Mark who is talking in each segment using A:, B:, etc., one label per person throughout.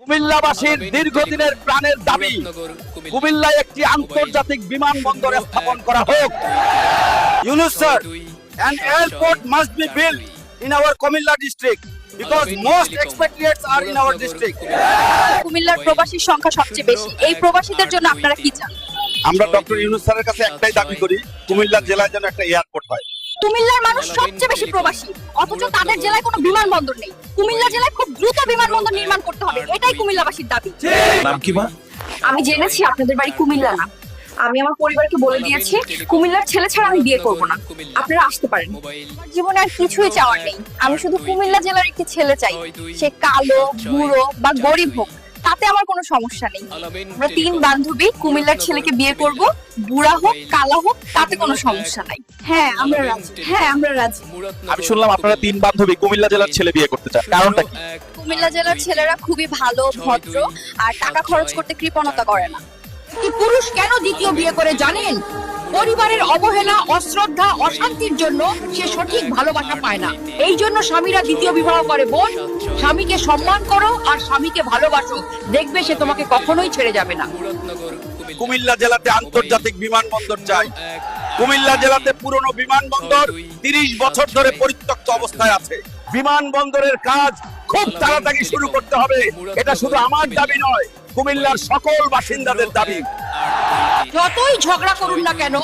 A: কুমিল্লাবাসীর দীর্ঘদিনের প্রাণের দাবি কুমিল্লায় একটি আন্তর্জাতিক বিমানবন্দর স্থাপন করা হোক। Yunus sir, an airport must be built in our Kumilla district because most expatriates are in our district.
B: কুমিল্লার প্রবাসীর সংখ্যা সবচেয়ে বেশি। এই প্রবাসীদের জন্য আপনারা কি চান?
A: আমরা ডক্টর ইউনুস স্যারের কাছে একটাই দাবি করি, কুমিল্লা জেলায় যেন একটা এয়ারপোর্ট হয়।
B: কুমিল্লার মানুষ সবচেয়ে বেশি প্রবাসী, অথচ তাদের জেলায় কোনো বিমানবন্দর নেই। কুমিল্লা জেলায় খুব দ্রুত বিমানবন্দর নির্মাণ করতে হবে, এটাই কুমিল্লাবাসীর দাবি।
A: নাম কি মা?
B: আমি জেনেছি আপনাদের বাড়ি কুমিল্লা না। আমি আমার পরিবারকে বলে দিয়েছি কুমিল্লার ছেলে ছাড়া আমি বিয়ে করব না। আপনারা আসতে পারেন। আমার জীবনে আর কিছুই চাওয়ার নেই। আমি শুধু কুমিল্লা জেলার একটি ছেলে চাই, সে কালো, বুড়ো বা গরিব হোক, তাতে আমার কোনো সমস্যা নেই। আমরা 3 বান্ধবী কুমিল্লার ছেলেকে বিয়ে করব, বুড়া হোক কালা হোক তাতে কোনো সমস্যা নাই। হ্যাঁ আমরা রাজি।
A: আমি শুনলাম আপনারা 3 বান্ধবী কুমিল্লা জেলার ছেলে বিয়ে করতে চান, কারণটা কি?
B: কুমিল্লা জেলার ছেলেরা খুবই ভালো, ভদ্র আর টাকা খরচ করতে কৃপণতা করে না।
C: একটি পুরুষ কেন দ্বিতীয় বিয়ে করে জানেন? পরিবারের অবহেলা, অশ্রদ্ধা, অশান্তির জন্য সে সঠিক ভালোবাসা পায় না। এই জন্য স্বামীরা দ্বিতীয় বিবাহ করে। বোন, স্বামীকে সম্মান করো আর স্বামীকে ভালোবাসো, দেখবে সে তোমাকে কখনোই ছেড়ে যাবে না।
A: কুমিল্লা জেলাতে আন্তর্জাতিক বিমানবন্দর চাই। কুমিল্লা জেলাতে পুরনো বিমানবন্দর 30 বছর ধরে পরিত্যক্ত অবস্থায় আছে। বিমানবন্দরের কাজ খুব তাড়াতাড়ি শুরু করতে হবে। এটা শুধু আমার দাবি নয়, কুমিল্লার সকল বাসিন্দাদের দাবি।
C: যতই ঝগড়া করুন না কেন,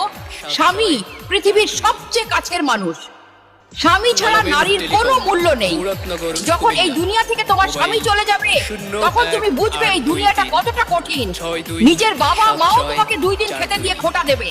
C: স্বামী পৃথিবীর সবচেয়ে কাছের মানুষ। স্বামী ছাড়া নারীর কোনো মূল্য নেই। যখন এই দুনিয়া থেকে তোমার স্বামী চলে যাবে, তখন তুমি বুঝবে এই দুনিয়াটা কতটা কঠিন। নিজের বাবা মাও তোমাকে 2 দিন খেতে দিয়ে খোটা দেবে,